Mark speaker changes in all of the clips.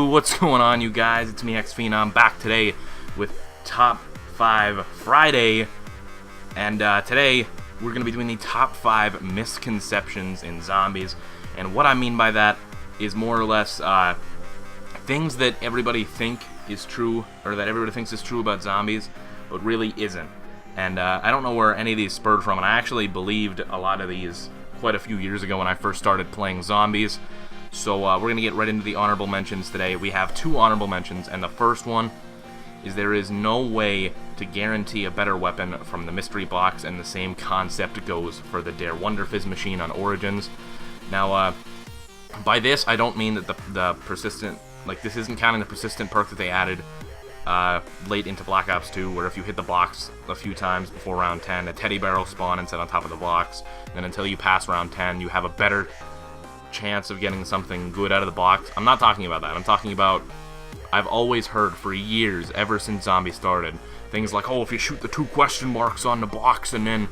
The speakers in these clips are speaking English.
Speaker 1: what's going on, you guys? It's me, XPhenom, back today with Top 5 Friday. And today, we're going to be doing the Top 5 Misconceptions in Zombies. And what I mean by that is more or less things that everybody think is true, or that everybody thinks is true about zombies, but really isn't. And I don't know where any of these spurred from, and I actually believed a lot of these quite a few years ago when I first started playing zombies. So we're going to get right into the honorable mentions today. We have 2 honorable mentions, and the first one is there is no way to guarantee a better weapon from the mystery box, and the same concept goes for the Dare Wonder Fizz machine on Origins. Now, by this, I don't mean that the persistent, like, this isn't counting the persistent perk that they added late into Black Ops 2, where if you hit the box a few times before round 10, a teddy bear will spawn and sit on top of the box, and until you pass round 10, you have a better chance of getting something good out of the box. I'm not talking about that. I'm talking about, I've always heard for years, ever since Zombie started, things like, oh, if you shoot the 2 question marks on the box and then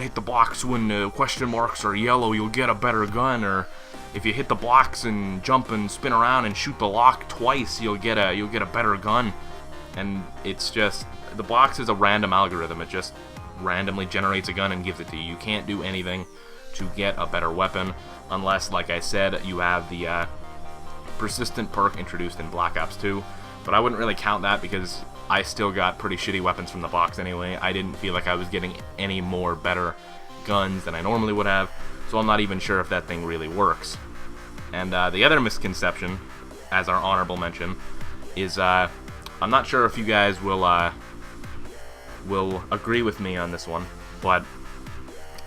Speaker 1: hit the box when the question marks are yellow, you'll get a better gun. Or if you hit the box and jump and spin around and shoot the lock twice, you'll get a better gun. And it's just, the box is a random algorithm. It just randomly generates a gun and gives it to you. You can't do anything to get a better weapon unless, like I said, you have the persistent perk introduced in Black Ops 2. But I wouldn't really count that because I still got pretty shitty weapons from the box anyway. I didn't feel like I was getting any more better guns than I normally would have, so I'm not even sure if that thing really works. And the other misconception, as our honorable mention, is I'm not sure if you guys will agree with me on this one, but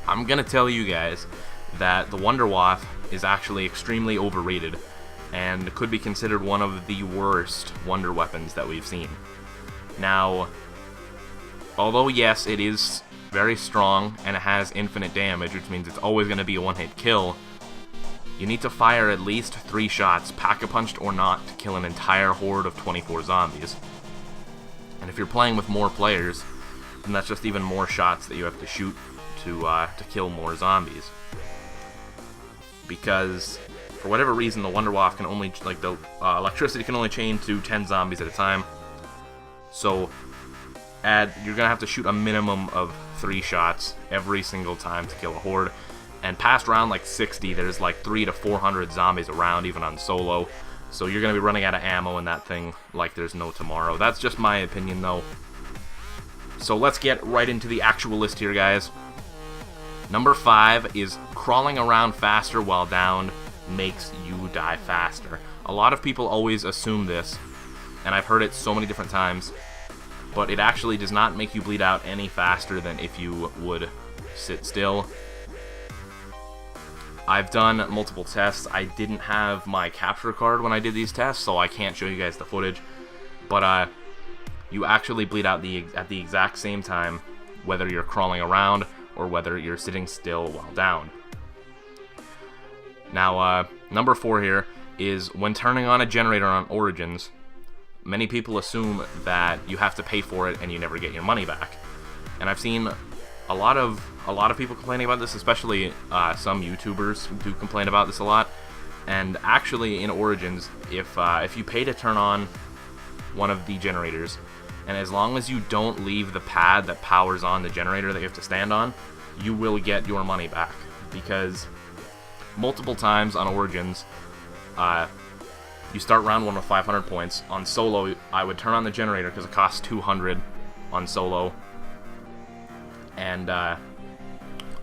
Speaker 1: I'm gonna tell you guys that the Wunderwaffe is actually extremely overrated and could be considered one of the worst wonder weapons that we've seen. Now, although yes, it is very strong and it has infinite damage, which means it's always going to be a one-hit kill, you need to fire at least 3 shots, pack-a-punched or not, to kill an entire horde of 24 zombies. And if you're playing with more players, then that's just even more shots that you have to shoot to kill more zombies. Because for whatever reason, the Wunderwaffe can only, like, the electricity can only chain to 10 zombies at a time. So you're gonna have to shoot a minimum of 3 shots every single time to kill a horde. And past round like 60, there's like 300 to 400 zombies around, even on solo. So you're gonna be running out of ammo in that thing like there's no tomorrow. That's just my opinion, though. So let's get right into the actual list here, guys. Number 5 is crawling around faster while downed makes you die faster. A lot of people always assume this, and I've heard it so many different times, but it actually does not make you bleed out any faster than if you would sit still. I've done multiple tests. I didn't have my capture card when I did these tests, so I can't show you guys the footage, but you actually bleed out at the exact same time, whether you're crawling around or whether you're sitting still while down. Now, number 4 here is when turning on a generator on Origins, many people assume that you have to pay for it and you never get your money back. And I've seen a lot of people complaining about this, especially some YouTubers do complain about this a lot. And actually, in Origins, if you pay to turn on one of the generators, and as long as you don't leave the pad that powers on the generator that you have to stand on, you will get your money back. Because multiple times on Origins, you start round 1 with 500 points. On solo, I would turn on the generator because it costs 200 on solo, and I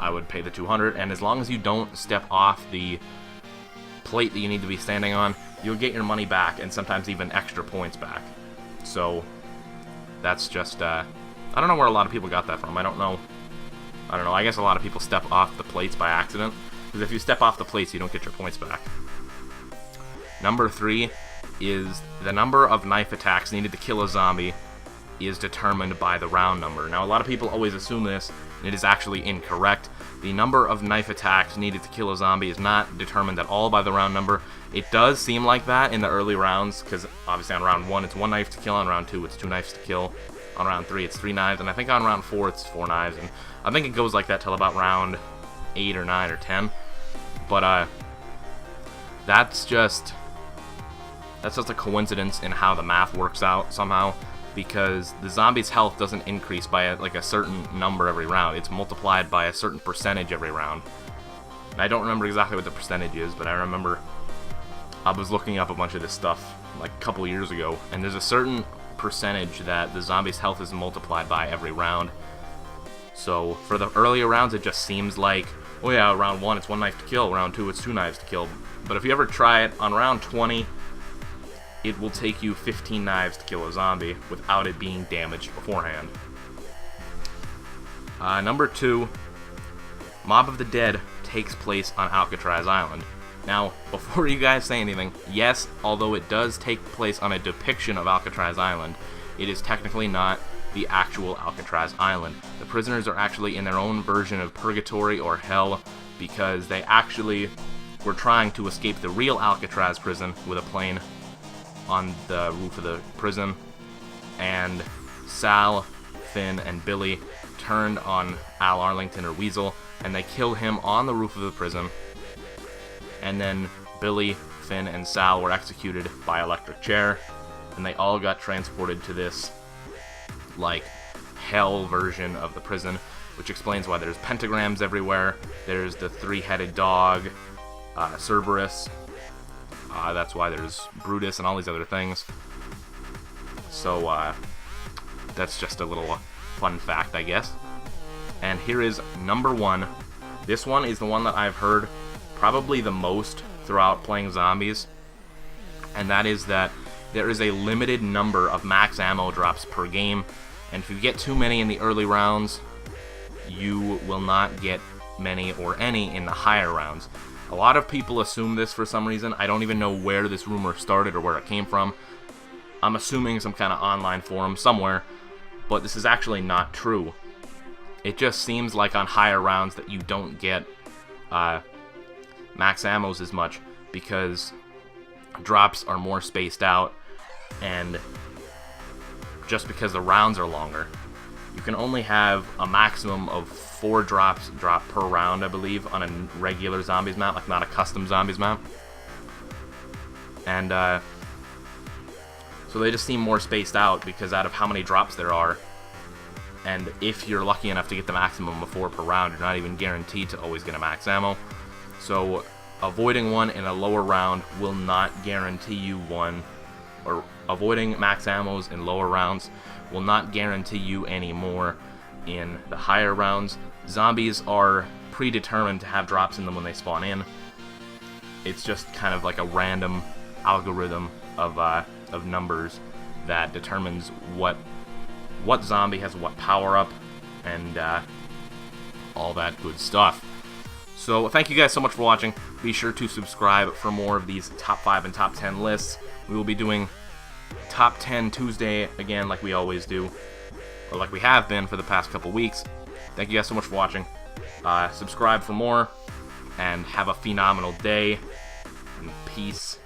Speaker 1: would pay the 200, and as long as you don't step off the plate that you need to be standing on, you'll get your money back, and sometimes even extra points back. So that's just, I don't know where a lot of people got that from. I don't know, I guess a lot of people step off the plates by accident, because if you step off the plates, you don't get your points back. Number 3 is the number of knife attacks needed to kill a zombie is determined by the round number. Now, a lot of people always assume this, and it is actually incorrect. The number of knife attacks needed to kill a zombie is not determined at all by the round number. It does seem like that in the early rounds, because obviously on round 1 it's 1 knife to kill, on round 2 it's 2 knives to kill, on round 3 it's 3 knives, and I think on round 4 it's 4 knives, and I think it goes like that till about round 8 or 9 or 10. But that's That's just a coincidence in how the math works out somehow, because the zombie's health doesn't increase by like a certain number every round. It's multiplied by a certain percentage every round. And I don't remember exactly what the percentage is, but I remember I was looking up a bunch of this stuff like a couple years ago, and there's a certain percentage that the zombie's health is multiplied by every round. So for the earlier rounds, it just seems like, oh yeah, round 1 it's 1 knife to kill, round 2 it's 2 knives to kill. But if you ever try it, on round 20, it will take you 15 knives to kill a zombie without it being damaged beforehand. Number 2, Mob of the Dead takes place on Alcatraz Island. Now, before you guys say anything, yes, although it does take place on a depiction of Alcatraz Island, it is technically not the actual Alcatraz Island. The prisoners are actually in their own version of purgatory or hell, because they actually were trying to escape the real Alcatraz prison with a plane on the roof of the prison, and Sal, Finn, and Billy turned on Al Arlington, or Weasel, and they kill him on the roof of the prison. And then Billy, Finn, and Sal were executed by electric chair, and they all got transported to this, like, hell version of the prison, which explains why there's pentagrams everywhere. There's the 3-headed dog, Cerberus. That's why there's Brutus and all these other things. So, that's just a little fun fact, I guess. And here is number 1. This one is the one that I've heard probably the most throughout playing zombies, and that is that there is a limited number of max ammo drops per game, and if you get too many in the early rounds, you will not get many or any in the higher rounds. A lot of people assume this for some reason. I don't even know where this rumor started or where it came from. I'm assuming some kind of online forum somewhere, but this is actually not true. It just seems like on higher rounds that you don't get max ammos as much, because drops are more spaced out, and just because the rounds are longer. You can only have a maximum of 4 drops drop per round, I believe, on a regular zombies map, like not a custom zombies map. And so they just seem more spaced out because out of how many drops there are, and if you're lucky enough to get the maximum of 4 per round, you're not even guaranteed to always get a max ammo. So avoiding one in a lower round will not guarantee you one, or avoiding max ammos in lower rounds will not guarantee you any more in the higher rounds. Zombies are predetermined to have drops in them when they spawn in. It's just kind of like a random algorithm of numbers that determines what zombie has what power up and all that good stuff. So thank you guys so much for watching. Be sure to subscribe for more of these top 5 and top 10 lists. We will be doing top 10 Tuesday again, like we always do, or like we have been for the past couple weeks. Thank you guys so much for watching. Subscribe for more, and have a phenomenal day, and peace